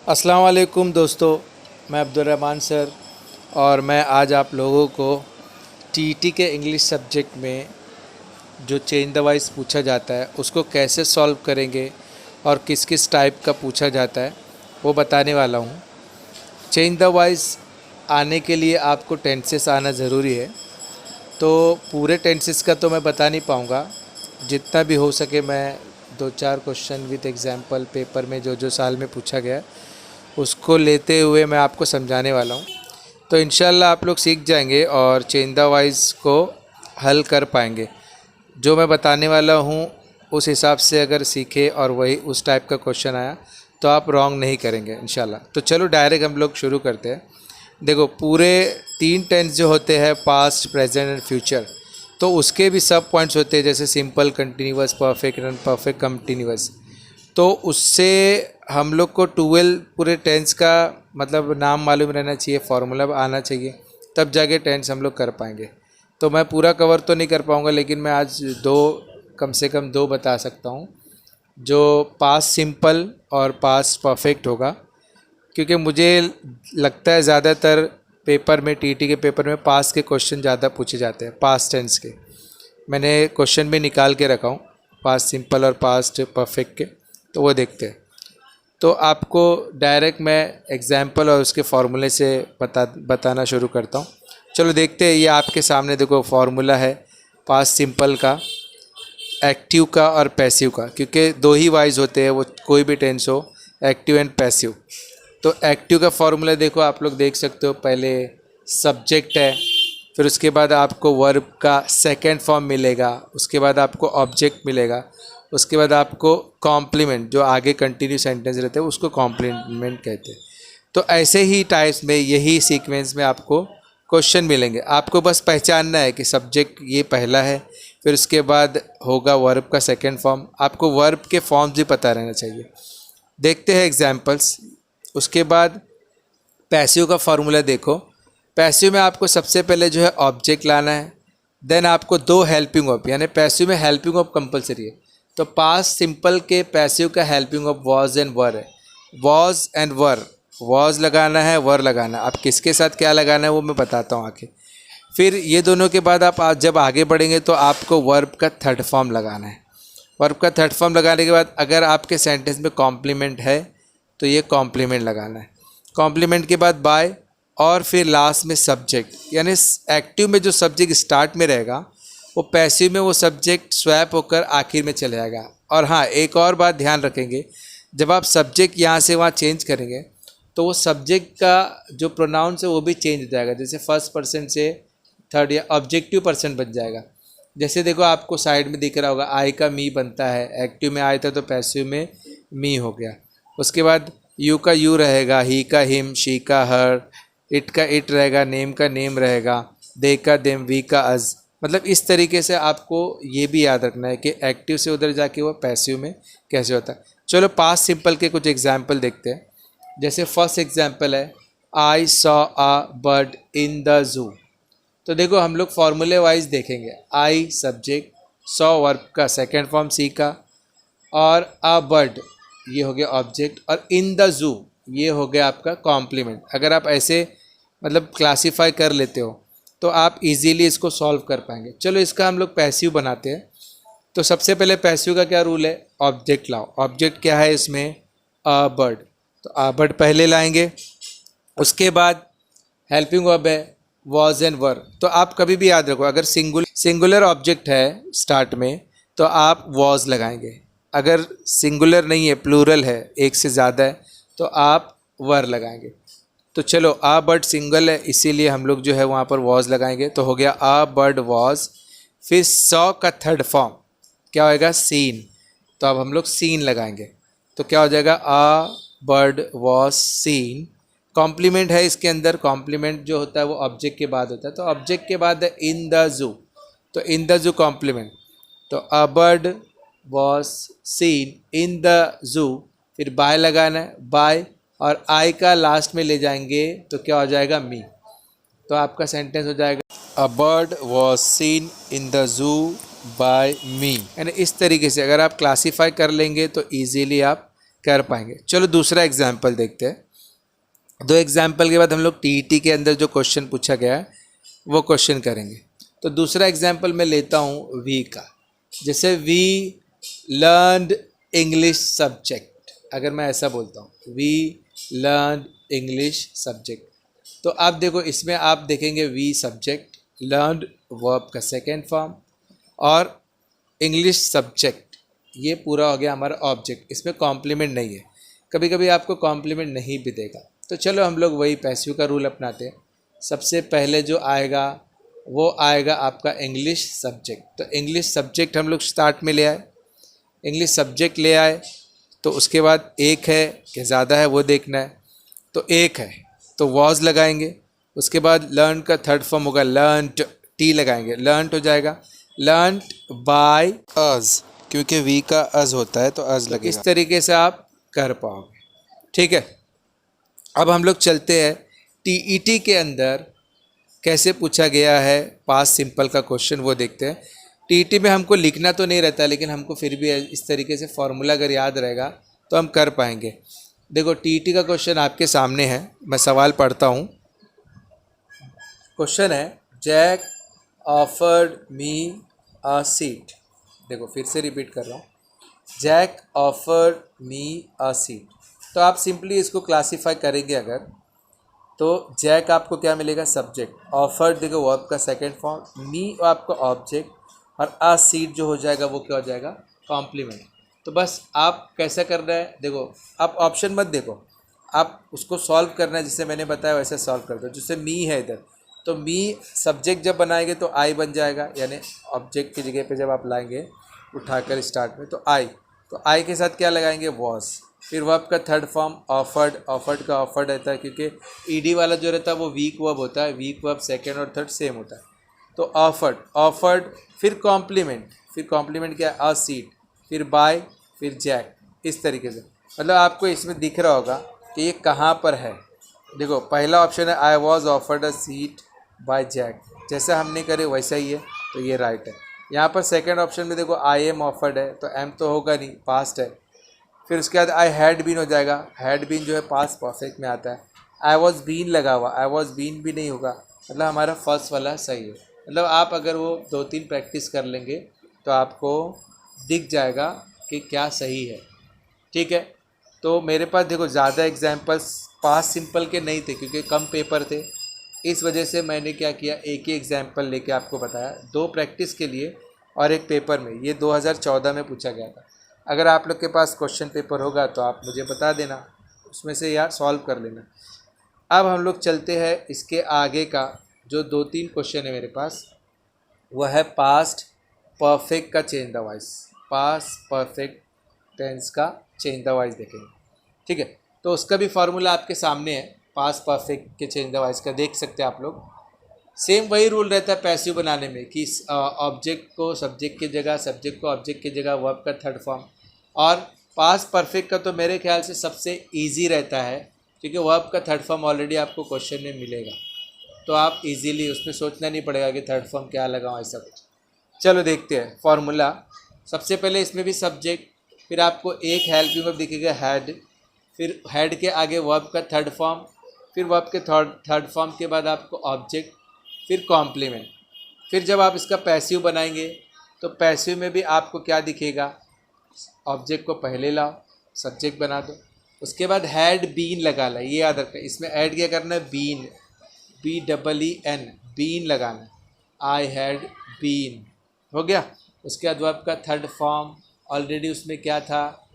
अस्सलाम वालेकुम दोस्तों, मैं अब्दुर्रहमान सर और मैं आज आप लोगों को टीईटी के इंग्लिश सब्जेक्ट में जो चेंज द वॉइस पूछा जाता है उसको कैसे सॉल्व करेंगे और किस किस टाइप का पूछा जाता है वो बताने वाला हूँ। चेंज द वॉइस आने के लिए आपको टेंसेस आना ज़रूरी है, तो पूरे टेंसेस का तो मैं बता नहीं पाऊँगा, जितना भी हो सके मैं 2-4 क्वेश्चन विद एग्जांपल पेपर में जो साल में पूछा गया उसको लेते हुए मैं आपको समझाने वाला हूँ। तो इंशाल्लाह आप लोग सीख जाएंगे और चेंज द वॉइस को हल कर पाएंगे। जो मैं बताने वाला हूँ उस हिसाब से अगर सीखे और वही उस टाइप का क्वेश्चन आया तो आप रॉन्ग नहीं करेंगे इंशाल्लाह। तो चलो डायरेक्ट हम लोग शुरू करते हैं। देखो, पूरे 3 टेंस जो होते हैं पास्ट, प्रेजेंट एंड फ्यूचर, तो उसके भी सब पॉइंट्स होते हैं, जैसे simple, continuous, perfect and perfect continuous. तो उससे हम लोग को 12 पूरे टेंस का मतलब नाम मालूम रहना चाहिए, फार्मूला आना चाहिए, तब जाके टेंस हम लोग कर पाएंगे। तो मैं पूरा कवर तो नहीं कर पाऊँगा, लेकिन मैं आज कम से कम दो बता सकता हूँ, जो पास्ट सिंपल और पास्ट परफेक्ट होगा। क्योंकि मुझे लगता है ज़्यादातर पेपर में, टीटी के पेपर में पास्ट के क्वेश्चन ज़्यादा पूछे जाते हैं, पास्ट टेंस के। मैंने क्वेश्चन भी निकाल के रखा हूँ पास्ट सिंपल और पास्ट परफेक्ट के, तो वो देखते हैं। तो आपको डायरेक्ट मैं एग्जाम्पल और उसके फार्मूले से बताना शुरू करता हूँ। चलो देखते हैं। ये आपके सामने देखो फार्मूला है पास्ट सिंपल का, एक्टिव का और पैसिव का, क्योंकि 2 ही वाइज होते हैं, वो कोई भी टेंस हो, एक्टिव एंड पैसिव। तो एक्टिव का फार्मूला देखो, आप लोग देख सकते हो। पहले सब्जेक्ट है, फिर उसके बाद आपको वर्ब का सेकेंड फॉर्म मिलेगा, उसके बाद आपको ऑब्जेक्ट मिलेगा, उसके बाद आपको कॉम्प्लीमेंट, जो आगे कंटिन्यू सेंटेंस रहते हैं उसको कॉम्प्लीमेंट कहते हैं। तो ऐसे ही टाइप्स में, यही सीक्वेंस में आपको क्वेश्चन मिलेंगे। आपको बस पहचानना है कि सब्जेक्ट ये पहला है, फिर उसके बाद होगा वर्ब का सेकेंड फॉर्म। आपको वर्ब के फॉर्म्स भी पता रहना चाहिए। देखते हैं एग्जाम्पल्स। उसके बाद पैसिव का फार्मूला देखो। पैसिव में आपको सबसे पहले जो है ऑब्जेक्ट लाना है, देन आपको 2 हेल्पिंग वर्ब, यानी पैसिव में हेल्पिंग वर्ब कंपलसरी है। तो पास्ट सिंपल के पैसिव का हेल्पिंग वर्ब वॉज एंड वर है। वॉज एंड वर, वॉज लगाना है, वर लगाना है। आप किसके साथ क्या लगाना है वो मैं बताता हूँ आगे। फिर ये दोनों के बाद आप जब आगे बढ़ेंगे तो आपको वर्ब का थर्ड फॉर्म लगाना है। वर्ब का थर्ड फॉर्म लगाने के बाद अगर आपके सेंटेंस में कॉम्प्लीमेंट है तो ये कॉम्प्लीमेंट लगाना है। कॉम्प्लीमेंट के बाद बाय, और फिर लास्ट में सब्जेक्ट। यानी एक्टिव में जो सब्जेक्ट स्टार्ट में रहेगा वो पैसिव में वो सब्जेक्ट स्वैप होकर आखिर में चले जाएगा। और हाँ, एक और बात ध्यान रखेंगे, जब आप सब्जेक्ट यहाँ से वहाँ चेंज करेंगे तो वो सब्जेक्ट का जो प्रोनाउंस है वो भी चेंज हो जाएगा। जैसे फर्स्ट पर्सन से थर्ड या ऑब्जेक्टिव पर्सन बन जाएगा। जैसे देखो, आपको साइड में दिख रहा होगा आई का मी बनता है, एक्टिव में आया था तो पैसिव में मी हो गया। उसके बाद यू का यू रहेगा, ही का हिम, शी का हर, इट का इट रहेगा, नेम का नेम रहेगा, दे का देम, वी का अज। मतलब इस तरीके से आपको ये भी याद रखना है कि एक्टिव से उधर जाके वो पैसिव में कैसे होता है। चलो पास्ट सिंपल के कुछ एग्जाम्पल देखते हैं। जैसे फर्स्ट एग्जाम्पल है, I saw a bird in the जू। तो देखो, हम लोग फॉर्मूले वाइज देखेंगे। आई सब्जेक्ट, सॉ वर्ब का सेकेंड फॉर्म सी का, और अ बर्ड ये हो गया ऑब्जेक्ट, और इन द जू ये हो गया आपका कॉम्प्लीमेंट। अगर आप ऐसे मतलब क्लासीफाई कर लेते हो तो आप इजीली इसको सॉल्व कर पाएंगे। चलो इसका हम लोग पैसिव बनाते हैं। तो सबसे पहले पैसिव का क्या रूल है, ऑब्जेक्ट लाओ। ऑब्जेक्ट क्या है इसमें, अ बर्ड, तो अ बर्ड पहले लाएंगे। उसके बाद हेल्पिंग वर्ब है वॉज एंड वर। तो आप कभी भी याद रखो, अगर सिंगुलर ऑब्जेक्ट है स्टार्ट में तो आप वॉज लगाएंगे। अगर सिंगुलर नहीं है, प्लूरल है, एक से ज़्यादा है, तो आप वर लगाएंगे। तो चलो, आ बर्ड सिंगल है इसीलिए हम लोग जो है वहाँ पर वॉज लगाएंगे। तो हो गया आ बर्ड वॉज। फिर सॉ का थर्ड फॉर्म क्या होएगा, सीन। तो अब हम लोग सीन लगाएंगे। तो क्या हो जाएगा, आ बर्ड वॉज सीन। कॉम्प्लीमेंट है इसके अंदर। कॉम्प्लीमेंट जो होता है वो ऑब्जेक्ट के बाद होता है, तो ऑब्जेक्ट के बाद है इन द जू, तो इन द जू कॉम्प्लीमेंट। तो a bird was seen in the zoo. फिर बाय लगाना है, बाय, और आई का लास्ट में ले जाएंगे तो क्या हो जाएगा, मी। तो आपका सेंटेंस हो जाएगा a bird was seen in the zoo by me. यानी इस तरीके से अगर आप क्लासीफाई कर लेंगे तो ईजीली आप कर पाएंगे। चलो दूसरा एग्जाम्पल देखते हैं। 2 एग्जाम्पल के बाद हम लोग टीईटी के अंदर जो क्वेश्चन पूछा गया है वो क्वेश्चन करेंगे। तो दूसरा एग्जाम्पल मैं लेता हूँ वी का। जैसे वी लर्नड इंग्लिश सब्जेक्ट, अगर मैं ऐसा बोलता हूँ वी लर्न इंग्लिश सब्जेक्ट, तो आप देखो इसमें आप देखेंगे वी सब्जेक्ट, लर्नड वर्ब का सेकेंड फॉर्म और इंग्लिश सब्जेक्ट, ये पूरा हो गया हमारा ऑब्जेक्ट। इसमें कॉम्प्लीमेंट नहीं है, कभी कभी आपको कॉम्प्लीमेंट नहीं भी देगा। तो चलो हम लोग वही पैसिव का रूल अपनाते हैं। सबसे पहले जो आएगा वो आएगा आपका इंग्लिश सब्जेक्ट। तो इंग्लिश सब्जेक्ट हम लोग स्टार्ट में ले आए, इंग्लिश सब्जेक्ट ले आए, तो उसके बाद एक है कि ज़्यादा है वो देखना है। तो एक है तो वॉज लगाएंगे, उसके बाद लर्न का थर्ड फॉर्म होगा लर्नड, टी लगाएंगे, लर्नड हो जाएगा लर्नड बाय अस, क्योंकि वी का अस होता है तो अस लगेगा। इस तरीके से आप कर पाओगे, ठीक है। अब हम लोग चलते हैं टीईटी के अंदर कैसे पूछा गया है पास्ट सिंपल का क्वेश्चन, वो देखते हैं। टीईटी में हमको लिखना तो नहीं रहता, लेकिन हमको फिर भी इस तरीके से फॉर्मूला अगर याद रहेगा तो हम कर पाएंगे। देखो टीईटी का क्वेश्चन आपके सामने है, मैं सवाल पढ़ता हूँ। क्वेश्चन है Jack offered me a seat. देखो फिर से रिपीट कर रहा हूँ, Jack offered me a seat. तो आप सिंपली इसको क्लासीफाई करेंगे अगर, तो जैक आपको क्या मिलेगा सब्जेक्ट, ऑफर्ड देखो वर्ब का सेकेंड फॉर्म, मी आपका ऑब्जेक्ट, और अ सीट जो हो जाएगा वो क्या हो जाएगा कॉम्प्लीमेंट। तो बस आप कैसा करना है, देखो आप ऑप्शन मत देखो, आप उसको सॉल्व करना है जिससे मैंने बताया वैसे सॉल्व कर दो। जैसे मी है इधर, तो मी सब्जेक्ट जब बनाएंगे तो आई बन जाएगा, यानी ऑब्जेक्ट की जगह पे जब आप लाएंगे उठाकर स्टार्ट में तो आई, तो आई के साथ क्या लगाएंगे वॉज। फिर वर्ब का थर्ड फॉर्म ऑफर्ड, ऑफर्ड का ऑफर्ड रहता है क्योंकि ईडी वाला जो रहता है वो वीक वर्ब होता है, वीक वर्ब सेकेंड और थर्ड सेम होता है। तो ऑफर्ड ऑफर्ड, फिर कॉम्प्लीमेंट, फिर कॉम्प्लीमेंट क्या है अ सीट, फिर बाय, फिर जैक। इस तरीके से मतलब आपको इसमें दिख रहा होगा कि ये कहाँ पर है। देखो पहला ऑप्शन है I was offered a seat by Jack, जैसा हमने करे वैसा ही है, तो ये राइट है। यहाँ पर सेकंड ऑप्शन में देखो आई एम ऑफर्ड है, तो एम तो होगा नहीं, पास्ट है। फिर उसके बाद आई हैड बीन हो जाएगा, हैड बीन जो है पास्ट परफेक्ट में आता है। आई वॉज बीन लगा हुआ, आई वॉज बीन भी नहीं होगा, मतलब हमारा फर्स्ट वाला सही है। मतलब आप अगर वो 2-3 प्रैक्टिस कर लेंगे तो आपको दिख जाएगा कि क्या सही है, ठीक है। तो मेरे पास देखो ज़्यादा एग्जाम्पल्स पास्ट सिंपल के नहीं थे क्योंकि कम पेपर थे, इस वजह से मैंने क्या किया एक ही एग्जाम्पल लेके आपको बताया, 2 प्रैक्टिस के लिए और एक पेपर में। ये 2014 में पूछा गया था। अगर आप लोग के पास क्वेश्चन पेपर होगा तो आप मुझे बता देना, उसमें से यार सॉल्व कर लेना। अब हम लोग चलते हैं इसके आगे का जो 2-3 क्वेश्चन है मेरे पास, वह है पास्ट परफेक्ट का change the voice. Past perfect tense का चेंज द वॉइस देखेंगे, ठीक है। तो उसका भी फार्मूला आपके सामने है, पास्ट परफेक्ट के चेंज द वॉइस का देख सकते हैं आप लोग। सेम वही रूल रहता है पैसिव बनाने में कि ऑब्जेक्ट को सब्जेक्ट की जगह, सब्जेक्ट को ऑब्जेक्ट की जगह, वर्ब का थर्ड फॉर्म। और पास्ट परफेक्ट का तो मेरे ख्याल से सबसे इजी रहता है क्योंकि वर्ब का थर्ड फॉर्म ऑलरेडी आपको क्वेश्चन में मिलेगा, तो आप इजीली उसमें सोचना नहीं पड़ेगा कि थर्ड फॉर्म क्या लगाऊँ ऐसा कुछ। चलो देखते हैं फॉर्मूला। सबसे पहले इसमें भी सब्जेक्ट, फिर आपको एक हेल्पिंग वर्ब दिखेगा हैड, फिर हेड के आगे वर्ब का थर्ड फॉर्म, फिर वर्ब के थर्ड फॉर्म के बाद आपको ऑब्जेक्ट, फिर कॉम्प्लीमेंट। फिर जब आप इसका पैसिव बनाएंगे तो पैसिव में भी आपको क्या दिखेगा, ऑब्जेक्ट को पहले लाओ, सब्जेक्ट बना दो, उसके बाद हैड बीन लगा ला, ये याद रखना। इसमें ऐड क्या करना है बीन, BEEN, बीन लगाना है, आई हैड बीन, हो गया। उसके बाद वर्ब का थर्ड फॉर्म ऑलरेडी उसमें क्या था,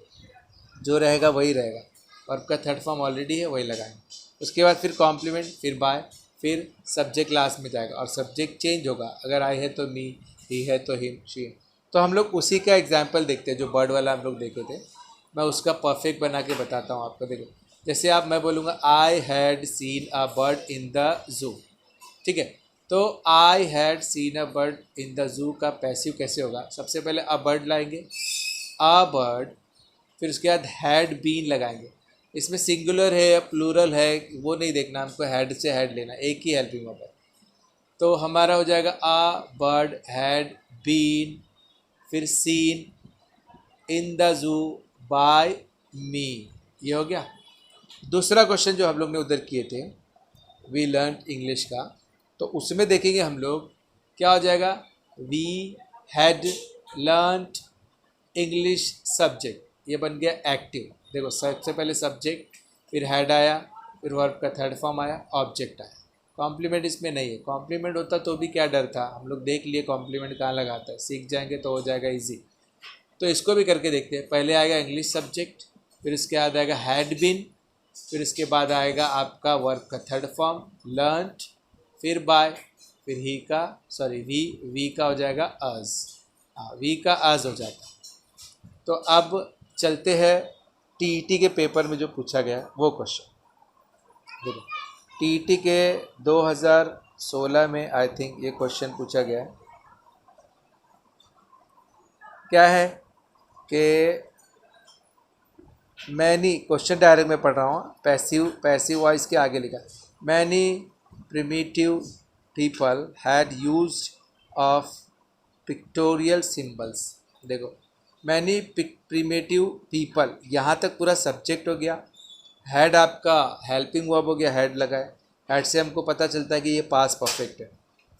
जो रहेगा वही रहेगा, वर्ब का थर्ड फॉर्म ऑलरेडी है वही लगाएंगे। उसके बाद फिर कॉम्प्लीमेंट, फिर बाय, फिर सब्जेक्ट लास्ट में जाएगा और सब्जेक्ट चेंज होगा, अगर आई है तो मी, ही है तो हिम, शी। तो हम लोग उसी का एग्जाम्पल देखते हैं जो बर्ड वाला हम लोग देखे थे, मैं उसका परफेक्ट बना के बताता हूँ आपको। देखो जैसे आप, मैं बोलूँगा I had seen a bird in the जू, ठीक है। तो I had seen a bird in the जू का पैसिव कैसे होगा, सबसे पहले अ बर्ड लाएंगे, अ बर्ड, फिर उसके बाद हैड बीन लगाएंगे। इसमें सिंगुलर है या प्लूरल है वो नहीं देखना, हमको हैड से हैड लेना, एक ही हेल्पिंग वर्ब है। तो हमारा हो जाएगा अ बर्ड हैड बीन, फिर seen in the zoo by me, ये हो गया। दूसरा क्वेश्चन जो हम लोग ने उधर किए थे वी लर्न इंग्लिश का, तो उसमें देखेंगे हम लोग क्या हो जाएगा, we had learned English subject, ये बन गया एक्टिव। देखो सबसे पहले सब्जेक्ट, फिर हैड आया, फिर वर्ब का थर्ड फॉर्म आया, ऑब्जेक्ट आया। कॉम्प्लीमेंट इसमें नहीं है, कॉम्प्लीमेंट होता तो भी क्या डर था, हम लोग देख लिए कॉम्प्लीमेंट कहाँ लगाता है, सीख जाएंगे तो हो जाएगा इजी। तो इसको भी करके देखते हैं। पहले आएगा इंग्लिश सब्जेक्ट, फिर इसके बाद आएगा हैड बीन, फिर इसके बाद आएगा आपका वर्ब का थर्ड फॉर्म लर्नड, फिर बाय, फिर ही का सॉरी वी का हो जाएगा अज, हाँ वी का अज हो जाता है। तो अब चलते हैं टीईटी के पेपर में जो पूछा गया वो क्वेश्चन। देखो टीईटी के 2016 में आई थिंक ये क्वेश्चन पूछा गया है। क्या है कि मैनी, क्वेश्चन डायरेक्ट में पढ़ रहा हूँ, पैसिव वॉइस के आगे लिखा, many primitive people had used of pictorial symbols. देखो मैनी प्रिमिटिव पीपल, यहाँ तक पूरा सब्जेक्ट हो गया, हैड आपका हेल्पिंग वर्ब हो गया, हैड लगाए, हैड से हमको पता चलता है कि ये पास परफेक्ट है।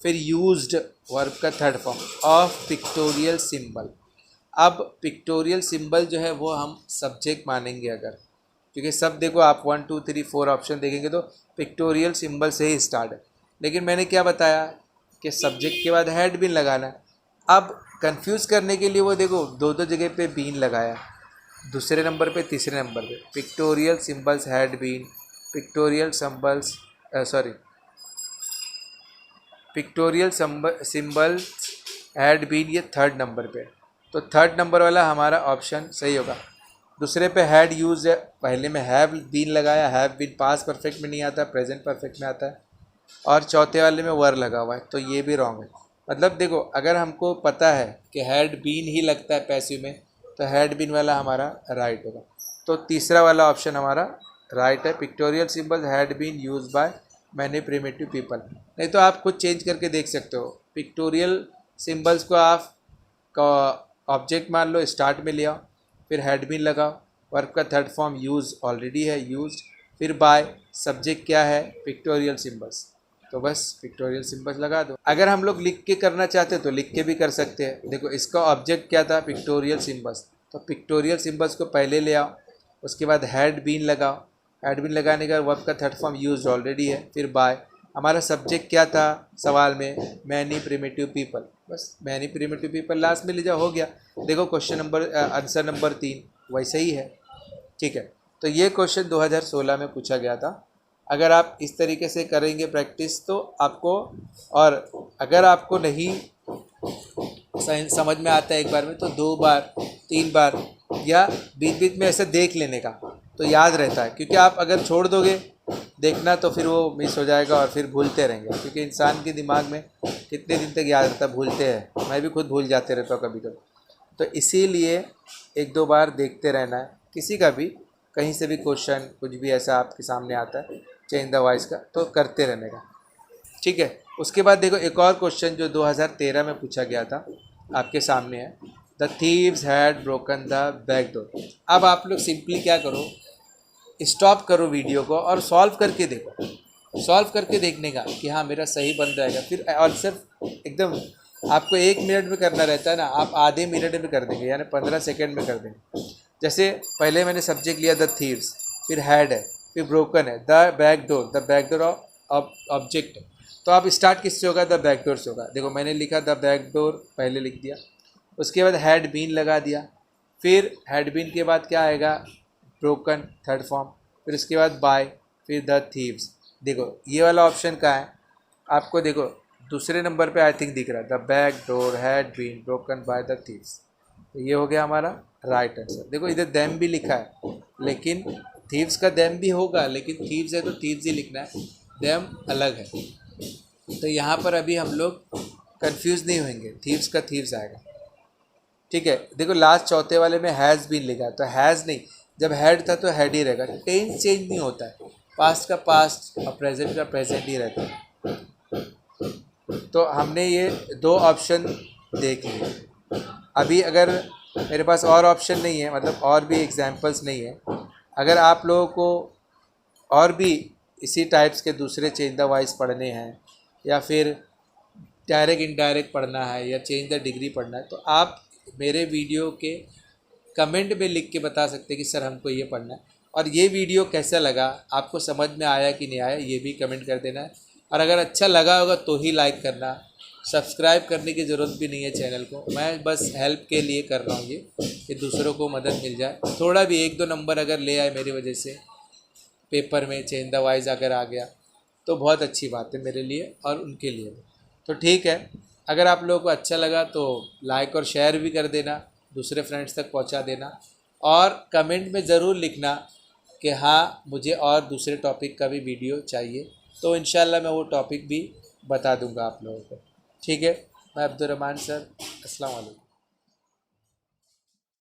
फिर यूज्ड वर्ब का third form of pictorial symbol. अब पिक्टोरियल सिंबल जो है वो हम सब्जेक्ट मानेंगे अगर, क्योंकि सब देखो आप 1 2 3 4 ऑप्शन देखेंगे तो पिक्टोरियल सिंबल से ही स्टार्ट है। लेकिन मैंने क्या बताया कि सब्जेक्ट के बाद हैड बीन लगाना है। अब कंफ्यूज करने के लिए वो देखो दो दो जगह पे बीन लगाया, दूसरे नंबर पे तीसरे नंबर पे, pictorial symbols had been, pictorial symbols pictorial symbols had been, ये थर्ड नंबर पे। तो थर्ड नंबर वाला हमारा ऑप्शन सही होगा। दूसरे पे हैड यूज है, पहले में हैव बीन लगाया, हैव बीन पास परफेक्ट में नहीं आता, प्रेजेंट परफेक्ट में आता है, और चौथे वाले में वर लगा हुआ है, तो ये भी रॉन्ग है। मतलब देखो अगर हमको पता है कि हैड बीन ही लगता है पैसिव में, तो हैड बीन वाला हमारा राइट होगा। तो तीसरा वाला ऑप्शन हमारा राइट है, pictorial symbols had been use by many primitive people. नहीं तो आप खुद चेंज करके देख सकते हो, पिक्टोरियल सिंबल्स को आप ऑब्जेक्ट मान लो, स्टार्ट में ले आओ, फिर हैड बीन लगाओ, वर्ब का थर्ड फॉर्म यूज ऑलरेडी है यूज्ड, फिर बाय, सब्जेक्ट क्या है पिक्टोरियल सिंबल्स, तो बस पिक्टोरियल सिंबल्स लगा दो। अगर हम लोग लिख के करना चाहते हैं तो लिख के भी कर सकते हैं। देखो इसका ऑब्जेक्ट क्या था, पिक्टोरियल सिंबल्स, तो पिक्टोरियल सिंबल्स को पहले ले आओ, उसके बाद हैड बीन लगाओ, हैड बीन लगाने का वर्ब का थर्ड फॉर्म यूज ऑलरेडी है, फिर बाय, हमारा सब्जेक्ट क्या था सवाल में, मैनी प्रिमिटिव पीपल, बस मैनी प्रिमिटिव पीपल लास्ट में ले जाओ, हो गया। देखो क्वेश्चन नंबर आंसर नंबर 3 वैसे ही है, ठीक है। तो ये क्वेश्चन 2016 में पूछा गया था। अगर आप इस तरीके से करेंगे प्रैक्टिस तो आपको, और अगर आपको नहीं समझ में आता है एक बार में तो 2 बार 3 बार या बीच बीच में ऐसे देख लेने का, तो याद रहता है। क्योंकि आप अगर छोड़ दोगे देखना तो फिर वो मिस हो जाएगा और फिर भूलते रहेंगे, क्योंकि इंसान के दिमाग में कितने दिन तक याद रहता है, भूलते हैं, मैं भी खुद भूल जाते रहता हूँ कभी कभी। तो इसीलिए 1-2 बार देखते रहना है, किसी का भी कहीं से भी क्वेश्चन कुछ भी ऐसा आपके सामने आता है चेंज द वॉइस का, तो करते रहने का, ठीक है। उसके बाद देखो एक और क्वेश्चन जो 2013 में पूछा गया था आपके सामने है, the thieves had broken the back door. अब आप लोग सिंपली क्या करो, स्टॉप करो वीडियो को और सॉल्व करके देखो, सॉल्व करके देखने का कि हाँ मेरा सही बन जाएगा फिर, और सिर्फ एकदम आपको 1 मिनट में करना रहता है ना, आप आधे मिनट में कर देंगे, यानी 15 सेकेंड में कर देंगे। जैसे पहले मैंने सब्जेक्ट लिया द थीव्स, फिर हैड है, फिर ब्रोकन है, द बैक डोर ऑब्जेक्ट है, तो आप स्टार्ट किससे होगा, द बैक डोर से होगा। देखो मैंने लिखा द बैक डोर पहले लिख दिया, उसके बाद हैड बीन लगा दिया, फिर हैड बीन के बाद क्या आएगा, ब्रोकन थर्ड फॉर्म, फिर उसके बाद बाय, फिर द थीव्स। देखो ये वाला ऑप्शन का है आपको, देखो दूसरे नंबर पे आई थिंक दिख रहा है, the back door had been broken by the thieves, तो ये हो गया हमारा राइट आंसर। देखो इधर दैम भी लिखा है, लेकिन थीव्स का दैम भी होगा, लेकिन थीव्स है तो थीव्स ही लिखना है, दैम अलग है। तो यहाँ पर अभी हम लोग कंफ्यूज नहीं होंगे, थीव्स का थीव्स आएगा, ठीक है। देखो लास्ट चौथे वाले में हैज़ बीन लिखा है, तो हैज़ नहीं, जब हैड था तो हैड ही रहेगा, टेंस चेंज नहीं होता है, पास्ट का पास्ट और प्रेजेंट का प्रेजेंट ही रहता है। तो हमने ये 2 ऑप्शन देख लिए। अभी अगर मेरे पास और ऑप्शन नहीं है, मतलब और भी एग्जांपल्स नहीं है। अगर आप लोगों को और भी इसी टाइप्स के दूसरे चेंज द वॉइस पढ़ने हैं, या फिर डायरेक्ट इनडायरेक्ट पढ़ना है, या चेंज द डिग्री पढ़ना है, तो आप मेरे वीडियो के कमेंट में लिख के बता सकते हैं कि सर हमको ये पढ़ना है। और ये वीडियो कैसा लगा, आपको समझ में आया कि नहीं आया, ये भी कमेंट कर देना है। और अगर अच्छा लगा होगा तो ही लाइक करना। सब्सक्राइब करने की ज़रूरत भी नहीं है चैनल को, मैं बस हेल्प के लिए कर रहा हूँ ये, कि दूसरों को मदद मिल जाए। थोड़ा भी 1-2 नंबर अगर ले आए मेरी वजह से पेपर में, चेंज द वॉइस अगर आ गया तो बहुत अच्छी बात है मेरे लिए और उनके लिए भी। तो ठीक है, अगर आप लोगों को अच्छा लगा तो लाइक और शेयर भी कर देना, दूसरे फ्रेंड्स तक पहुंचा देना। और कमेंट में ज़रूर लिखना कि हाँ मुझे और दूसरे टॉपिक का भी वीडियो चाहिए, तो इंशाल्लाह मैं वो टॉपिक भी बता दूंगा आप लोगों को। ठीक है, मैं अब्दुल रहमान सर, अस्सलाम वालेकुम।